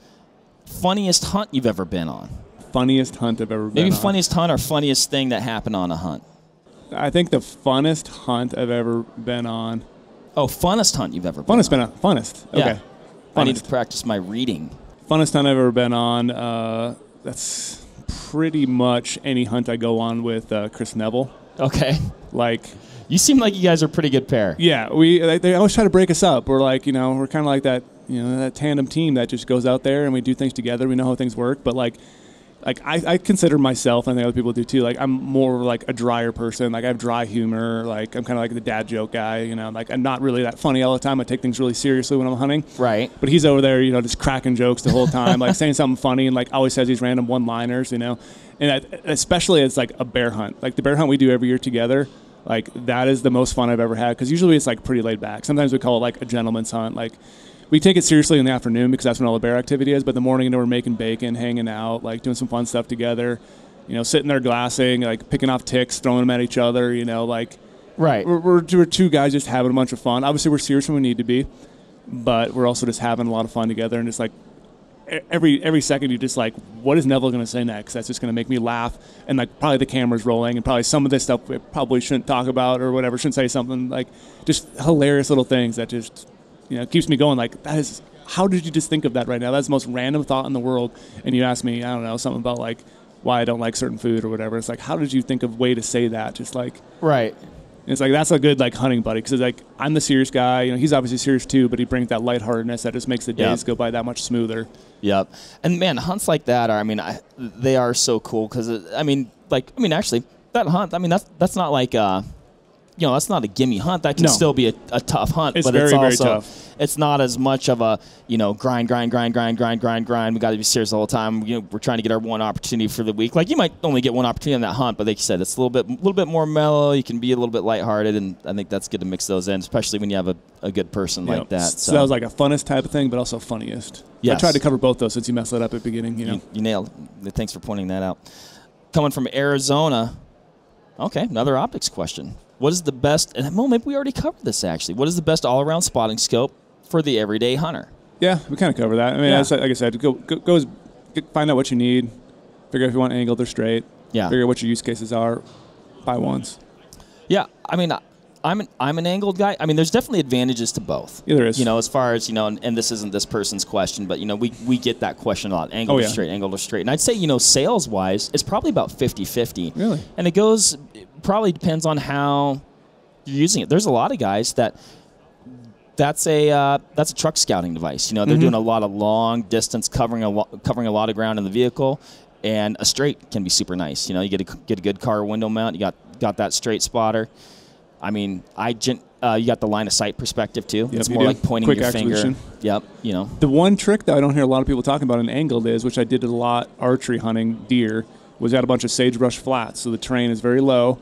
Funniest hunt you've ever been on? Funniest hunt I've ever been on. Maybe funniest hunt or funniest thing that happened on a hunt. I think the funnest hunt I've ever been on. Oh, funnest hunt you've ever been on. Funnest. Okay. Yeah. I need to practice my reading. Funnest hunt I've ever been on, that's pretty much any hunt I go on with Chris Neville. Okay. Like... You seem like you guys are a pretty good pair. Yeah, they always try to break us up. We're like, we're kind of like that, that tandem team that just goes out there and we do things together. We know how things work. But like I consider myself, and I think other people do too, like I'm more like a drier person. Like I have dry humor. Like I'm kind of like the dad joke guy. Like I'm not really that funny all the time. I take things really seriously when I'm hunting. Right. But he's over there, just cracking jokes the whole time, like saying something funny, and like always says these random one-liners, And especially it's like a bear hunt. Like the bear hunt we do every year together. Like, that is the most fun I've ever had, because usually it's, like, pretty laid back. Sometimes we call it, like, a gentleman's hunt. Like, we take it seriously in the afternoon because that's when all the bear activity is, but in the morning, we're making bacon, hanging out, like, doing some fun stuff together, sitting there glassing, like, picking off ticks, throwing them at each other, like... Right. We're 2 guys just having a bunch of fun. Obviously, we're serious when we need to be, but we're also just having a lot of fun together, and just, like, every second you're just like, what is Neville going to say next? That's just going to make me laugh. And like probably the camera's rolling, and probably some of this stuff we probably shouldn't talk about or whatever, shouldn't say something, like just hilarious little things that just keeps me going. Like, that is, how did you just think of that right now? That's the most random thought in the world. And you ask me, I don't know, something about like why I don't like certain food or whatever. It's like, how did you think of a way to say that? Just like, right. It's like, that's a good like hunting buddy, because like I'm the serious guy. He's obviously serious too, but he brings that lightheartedness that just makes the days go by that much smoother. Yep. And man, hunts like that are, they are so cool, because actually that hunt, that's not like that's not a gimme hunt. That can still be a tough hunt, but it's also very tough. It's not as much of a grind. We got to be serious the whole time. We're trying to get our one opportunity for the week. Like, you might only get one opportunity on that hunt, but like you said, it's a little bit more mellow. You can be a little bit lighthearted, and I think that's good to mix those in, especially when you have a good person like that. So that was like a funnest type of thing, but also funniest. Yes. I tried to cover both those since you messed that up at the beginning. You nailed it. Thanks for pointing that out. Coming from Arizona. Okay, another optics question. What is the best, and maybe we already covered this actually, what is the best all-around spotting scope for the everyday hunter? Yeah, we kind of cover that. Like I said, go find out what you need, figure out if you want angled or straight, figure out what your use cases are, by ones. Yeah, I mean, I'm an angled guy. I mean, there's definitely advantages to both. Yeah, there is. You know, as far as, you know, and this isn't this person's question, but, you know, we get that question a lot. Angled or straight, angled or straight. And I'd say, you know, sales-wise, it's probably about 50-50. Really? And it probably depends on how you're using it. There's a lot of guys that's a truck scouting device. You know, they're doing a lot of long distance, covering a lot of ground in the vehicle, and a straight can be super nice. You know, you get a good car window mount. You got that straight spotter. I mean, you got the line of sight perspective too. Yep, it's more like pointing quick your acquisition. finger. Yep, you know. The one trick that I don't hear a lot of people talking about in angled is, which I did a lot archery hunting deer, was at a bunch of sagebrush flats. So the terrain is very low,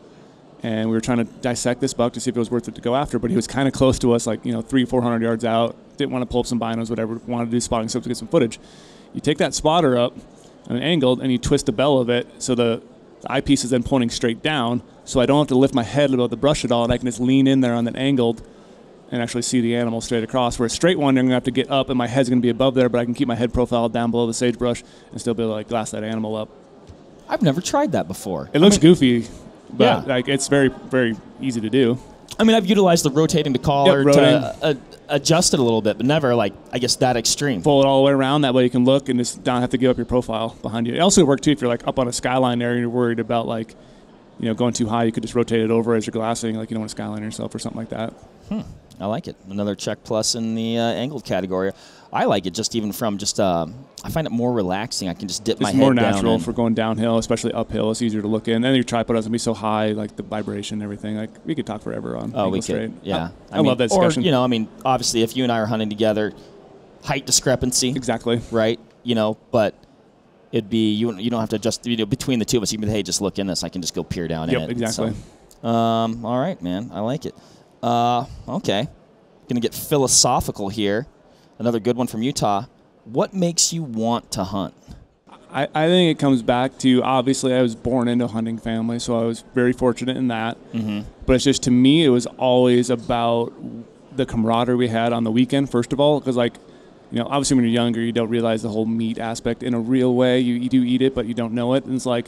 and we were trying to dissect this buck to see if it was worth it to go after. But he was kind of close to us, like, you know, 300-400 yards out. Didn't want to pull up some binos, whatever. Wanted to do spotting stuff to get some footage. You take that spotter up on an angled, and you twist the bell of it so the eyepiece is then pointing straight down, so I don't have to lift my head above the brush at all, and I can just lean in there on that angled and actually see the animal straight across. Where a straight one, I'm going to have to get up, and my head's going to be above there, but I can keep my head profile down below the sagebrush and still be able to, like, glass that animal up. I've never tried that before. It looks goofy, but like, it's very, very easy to do. I mean, I've utilized the rotating the collar to adjust it a little bit, but never, like, I guess, that extreme. Fold it all the way around. That way you can look and just not have to give up your profile behind you. It also works, too, if you're, like, up on a skyline area and you're worried about, like, you know, going too high. You could just rotate it over as you're glassing, like you don't want to skyline yourself or something like that. I like it. Another check plus in the angled category. I like it just even from just, I find it more relaxing. I can just dip my head down. It's more natural for going downhill, especially uphill. It's easier to look in. And your tripod doesn't be so high, like the vibration and everything. Like, we could talk forever on angle straight. Yeah. I love that discussion. Or, you know, I mean, obviously, if you and I are hunting together, height discrepancy. Exactly. Right? You know, but it'd be, you don't have to adjust, you know, between the two of us. You can be, hey, just look in this. I can just go peer down in it. Yep, exactly. So, all right, man. I like it. Okay. Going to get philosophical here. Another good one from Utah. What makes you want to hunt? I think it comes back to, obviously, I was born into a hunting family, so I was very fortunate in that. But it's just, to me, it was always about the camaraderie we had on the weekend, first of all, because, like, you know, obviously when you're younger, you don't realize the whole meat aspect in a real way. You do eat it, but you don't know it. And it's like,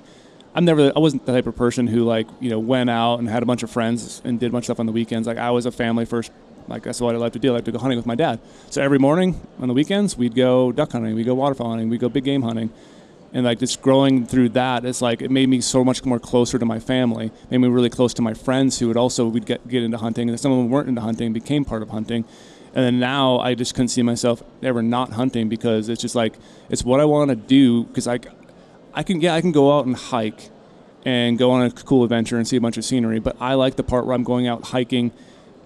I wasn't the type of person who, like, you know, went out and had a bunch of friends and did a bunch of stuff on the weekends. Like, I was a family first. Like, that's what I like to do. I like to go hunting with my dad. So every morning on the weekends, we'd go duck hunting, we'd go waterfowl hunting, we'd go big game hunting. And, like, just growing through that, it's like it made me so much more closer to my family, made me really close to my friends who would get into hunting. And some of them weren't into hunting, became part of hunting. And then now I just couldn't see myself ever not hunting, because it's just like, it's what I want to do. Because I can go out and hike and go on a cool adventure and see a bunch of scenery. But I like the part where I'm going out hiking,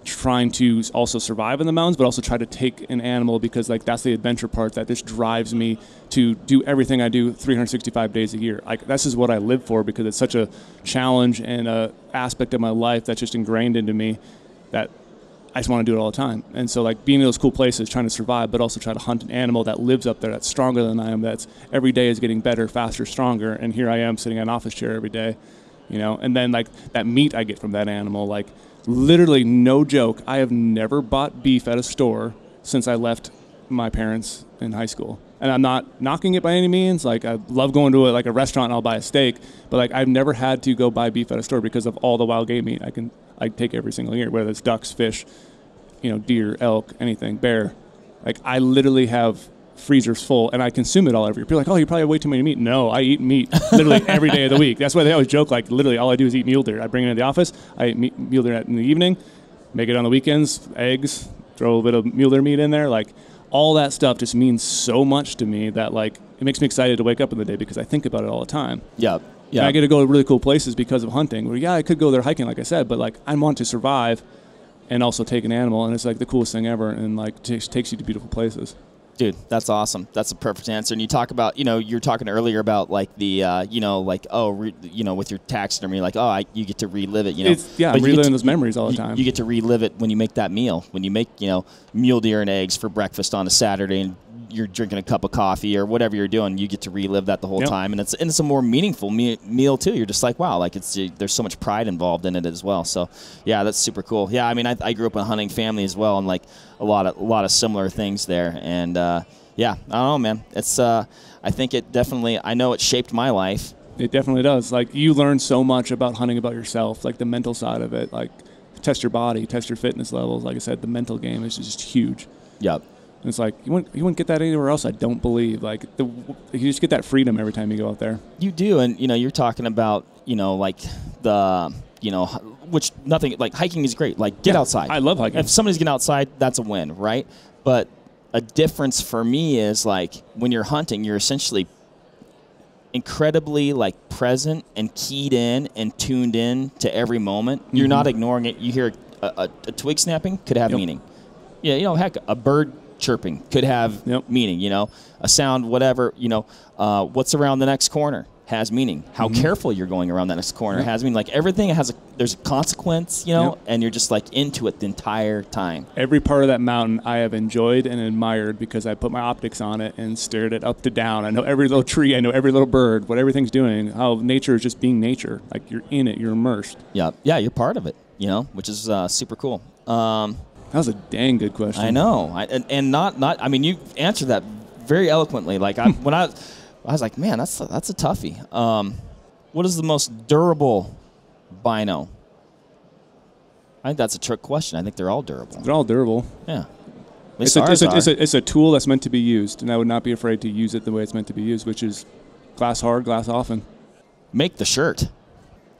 trying to also survive in the mountains, but also try to take an animal, because, like, that's the adventure part that just drives me to do everything I do 365 days a year. Like, this is what I live for, because it's such a challenge and a aspect of my life that's just ingrained into me that I just want to do it all the time. And so, like, being in those cool places, trying to survive, but also try to hunt an animal that lives up there, that's stronger than I am, that's every day is getting better, faster, stronger. And here I am sitting in an office chair every day, you know. And then, like, that meat I get from that animal, like, literally, no joke, I have never bought beef at a store since I left my parents in high school. And I'm not knocking it by any means. Like, I love going to a restaurant and I'll buy a steak, but, like, I've never had to go buy beef at a store because of all the wild game meat I take every single year, whether it's ducks, fish, you know, deer, elk, anything, bear. Like, I literally have freezers full, and I consume it all every year. People are like, oh, you probably have way too many meat. No, I eat meat literally every day of the week. That's why they always joke, like, literally all I do is eat mule deer. I bring it into the office, I eat mule deer in the evening, make it on the weekends, eggs, throw a bit of mule deer meat in there. Like, all that stuff just means so much to me that, like, it makes me excited to wake up in the day because I think about it all the time. Yeah. And I get to go to really cool places because of hunting. Where, yeah, I could go there hiking, like I said, but, like, I want to survive and also take an animal, and it's, like, the coolest thing ever, and, like, takes you to beautiful places. Dude, that's awesome. That's a perfect answer. And you talk about, you know, you're talking earlier about, like, the, you know, like, you know, with your taxidermy, like, you get to relive it, you know. I'm reliving those memories all the time. You get to relive it when you make that meal. When you make, you know, mule deer and eggs for breakfast on a Saturday, and you're drinking a cup of coffee or whatever you're doing, you get to relive that the whole time. And it's a more meaningful meal, too. You're just like, wow, like, there's so much pride involved in it as well. So, yeah, that's super cool. Yeah, I mean, I grew up in a hunting family as well, and, like, a lot of similar things there. And, yeah, I don't know, man. It's I think it definitely, I know it shaped my life, It definitely does. Like, you learn so much about hunting about yourself, like the mental side of it, like test your body, test your fitness levels. Like I said, the mental game is just huge. Yep. And it's like, you wouldn't get that anywhere else, I don't believe. Like, you just get that freedom every time you go out there. You do, and, you're talking about, like the, which nothing, like hiking is great. Like, get outside. I love hiking. If somebody's getting outside, that's a win, right? But a difference for me is, like, when you're hunting, you're essentially incredibly, like, present and keyed in and tuned in to every moment. Mm-hmm. You're not ignoring it. You hear a twig snapping, could have meaning. Yeah, heck, a bird chirping could have meaning, a sound, whatever, what's around the next corner has meaning. How careful you're going around that next corner has meaning. Like, everything there's a consequence, and you're just like into it the entire time. Every part of that mountain I have enjoyed and admired because I put my optics on it and stared it up to down. I know every little tree, I know every little bird, what everything's doing, how nature is just being nature. Like, you're in it, you're immersed. Yeah, you're part of it, which is super cool. That was a dang good question. I know, and not. I mean, you answered that very eloquently. Like, when I was like, man, that's a toughie. What is the most durable bino? I think that's a trick question. I think they're all durable. They're all durable. Yeah. It's a tool that's meant to be used, and I would not be afraid to use it the way it's meant to be used, which is glass hard, glass often. Make the shirt.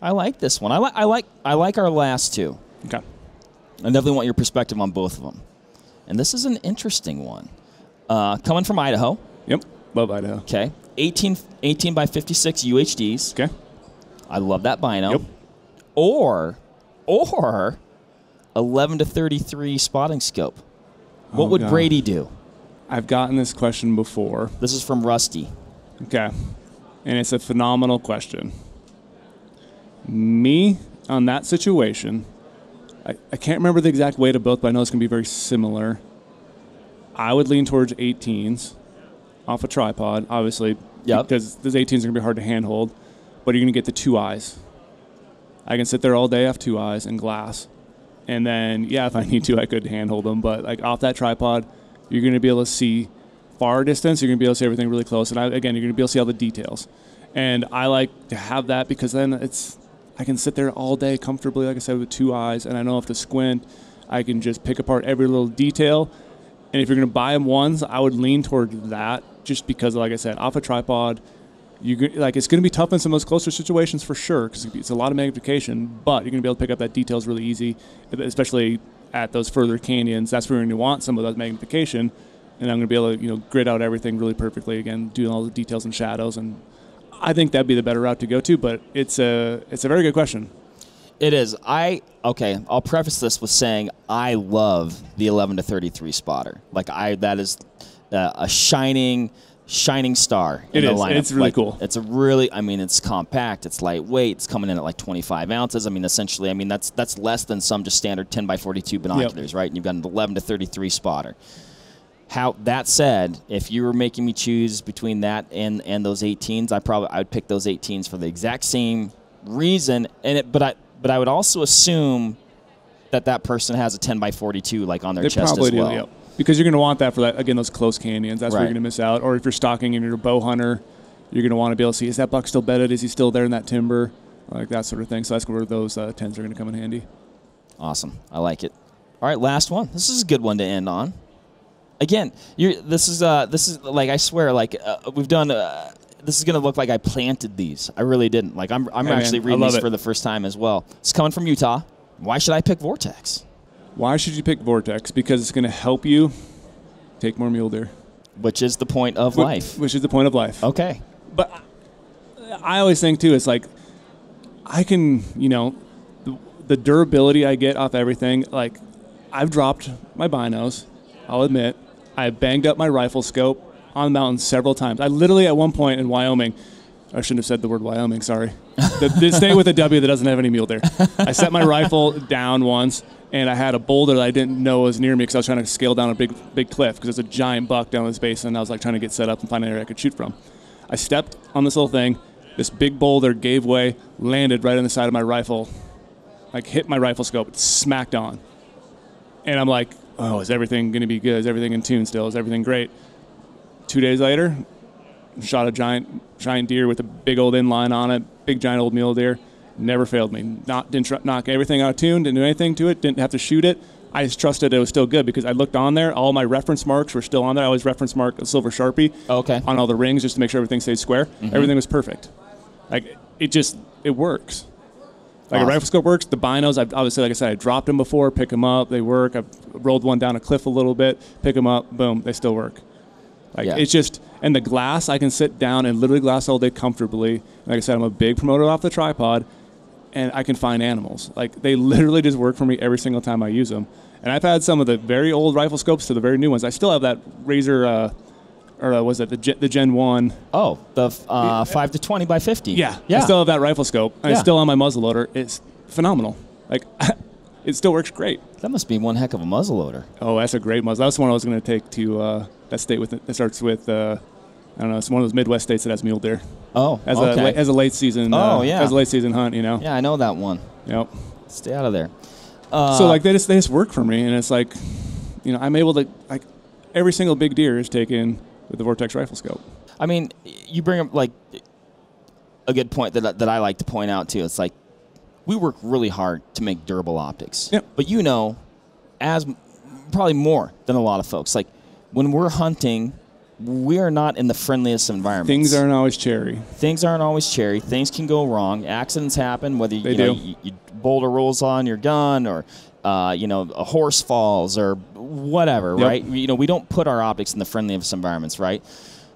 I like this one. I like our last two. Okay. I definitely want your perspective on both of them. And this is an interesting one. Coming from Idaho. Yep, love Idaho. Okay. 18 by 56 UHDs. Okay. I love that bino. Yep. Or 11 to 33 spotting scope. What would Brady do? I've gotten this question before. This is from Rusty. Okay. And it's a phenomenal question. Me, on that situation, I can't remember the exact weight of both, but I know it's going to be very similar. I would lean towards 18s off a tripod, obviously, because those 18s are going to be hard to handhold, but you're going to get the 2 eyes. I can sit there all day off 2 eyes and glass. And then, if I need to, I could handhold them, but like off that tripod, you're going to be able to see far distance. You're going to be able to see everything really close. And again, you're going to be able to see all the details. And I like to have that because then I can sit there all day comfortably, like I said, with 2 eyes, and I know if to squint, I can just pick apart every little detail. And if you're going to buy them ones, I would lean toward that just because, like I said, off a tripod, it's going to be tough in some of those closer situations for sure because it's a lot of magnification, but you're going to be able to pick up that details really easy, especially at those further canyons. That's where you're going to want some of that magnification, and I'm going to be able to grid out everything really perfectly, again, doing all the details and shadows, and I think that'd be the better route to go to, but it's a very good question. It is. I'll preface this with saying I love the 11 to 33 spotter. Like, that is a shining star in the lineup. It's really cool. It's it's compact, it's lightweight, it's coming in at like 25 ounces. Essentially, that's less than some just standard 10 by 42 binoculars, right? And you've got an 11 to 33 spotter. That said, if you were making me choose between that and those 18s, I would pick those 18s for the exact same reason. But I would also assume that person has a 10 by 42 like on their chest as well. They probably do, because you're going to want that for those close canyons. That's where you're going to miss out. Or if you're stalking and you're a bow hunter, you're going to want to be able to see, is that buck still bedded? Is he still there in that timber? Like that sort of thing. So that's where those 10s are going to come in handy. Awesome. I like it. All right, last one. This is a good one to end on. Again, this is like, I swear, like we've done. This is gonna look like I planted these. I really didn't. Like I'm actually reading these for the first time as well. It's coming from Utah. Why should I pick Vortex? Why should you pick Vortex? Because it's gonna help you take more mule deer. Which is the point of life. Which is the point of life. Okay. But I always think too, it's like I can, the durability I get off everything. Like I've dropped my binos. I'll admit. I banged up my rifle scope on the mountain several times. I literally, at one point in Wyoming, I shouldn't have said the word Wyoming, sorry. The state with a W that doesn't have any mule deer. I set my rifle down once, and I had a boulder that I didn't know was near me because I was trying to scale down a big cliff because there's a giant buck down this basin, and I was like trying to get set up and find an area I could shoot from. I stepped on this little thing. This big boulder gave way, landed right on the side of my rifle, like hit my rifle scope, smacked on. And I'm like, oh, is everything going to be good? Is everything in tune still? Is everything great? 2 days later, shot a giant giant deer with a big old inline on it, big giant old mule deer. Never failed me. Didn't knock everything out of tune, didn't do anything to it, didn't have to shoot it. I just trusted it was still good because I looked on there. All my reference marks were still on there. I always reference mark a silver Sharpie on all the rings just to make sure everything stayed square. Mm-hmm. Everything was perfect. Like, it works. Like, awesome. A rifle scope works. The binos, obviously, like I said, I dropped them before, pick them up, they work. I've rolled one down a cliff a little bit, pick them up, boom, they still work. Like, it's just, and the glass, I can sit down and literally glass all day comfortably. Like I said, I'm a big promoter off the tripod, and I can find animals. Like, they literally just work for me every single time I use them. And I've had some of the very old rifle scopes to the very new ones. I still have that Razor, or was it the Gen 1? Oh, the 5 to 20 by 50. Yeah. I still have that rifle scope. And it's still on my muzzleloader. It's phenomenal. Like, it still works great. That must be one heck of a muzzleloader. Oh, that's a great muzzle. That's the one I was going to take to that state with it. That starts with, I don't know, it's one of those Midwest states that has mule deer. Oh, as a late season. As a late season hunt, you know. Yeah, I know that one. Yep. Stay out of there. So like they just work for me, and it's like, you know, I'm able to, like, every single big deer is taken with the Vortex rifle scope. I mean, you bring up like a good point that I like to point out too. It's like we work really hard to make durable optics. Yep. But you know, as probably more than a lot of folks, like when we're hunting, we are not in the friendliest environments. Things aren't always cherry. Things aren't always cherry. Things can go wrong. Accidents happen, whether you boulder rolls on your gun or a horse falls or whatever, right? You know, we don't put our optics in the friendliest environments, right?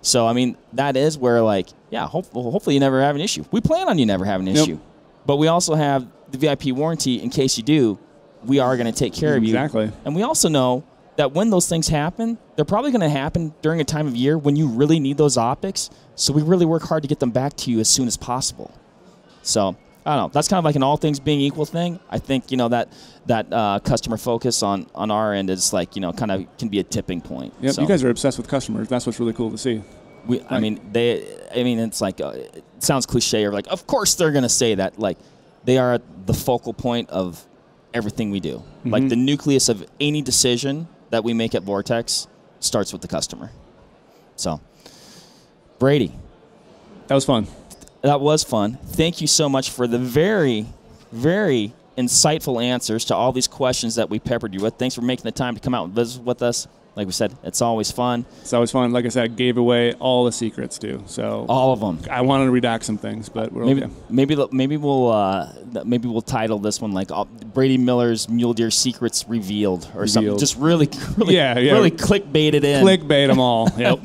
So, I mean, that is where, like, yeah, hopefully you never have an issue. We plan on you never having an issue. But we also have the VIP warranty in case you do. We are going to take care of you. Exactly. And we also know that when those things happen, they're probably going to happen during a time of year when you really need those optics. So we really work hard to get them back to you as soon as possible. So, I don't know. That's kind of like an all things being equal thing. I think, you know, that customer focus on our end is like, you know, kind of can be a tipping point. Yep, so, you guys are obsessed with customers. That's what's really cool to see. I mean, it's like, it sounds cliche or like, of course they're going to say that. Like, they are the focal point of everything we do. Mm-hmm. Like, the nucleus of any decision that we make at Vortex starts with the customer. So, Brady. That was fun. That was fun. Thank you so much for the very, very insightful answers to all these questions that we peppered you with. Thanks for making the time to come out and visit with us. Like we said, it's always fun. It's always fun. Like I said, I gave away all the secrets too. So all of them. I wanted to redact some things, but we're okay. Maybe we'll title this one like Brady Miller's Mule Deer Secrets Revealed or something. Just really clickbait it in. Clickbait them all. Yep.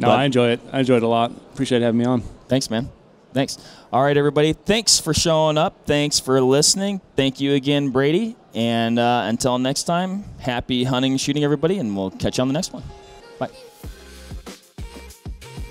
No, I enjoy it. I enjoyed it a lot. Appreciate having me on. Thanks, man. Thanks. All right, everybody. Thanks for showing up. Thanks for listening. Thank you again, Brady. And until next time, happy hunting and shooting, everybody, and we'll catch you on the next one. Bye.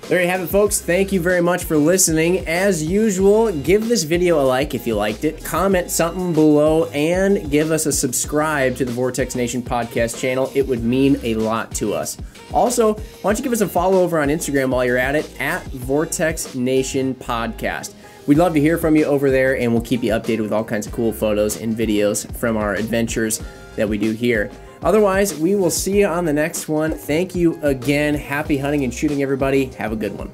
There you have it, folks. Thank you very much for listening. As usual, give this video a like if you liked it, comment something below, and give us a subscribe to the Vortex Nation podcast channel. It would mean a lot to us. Also, why don't you give us a follow over on Instagram while you're at it, at Vortex Nation Podcast. We'd love to hear from you over there, and we'll keep you updated with all kinds of cool photos and videos from our adventures that we do here. Otherwise, we will see you on the next one. Thank you again. Happy hunting and shooting, everybody. Have a good one.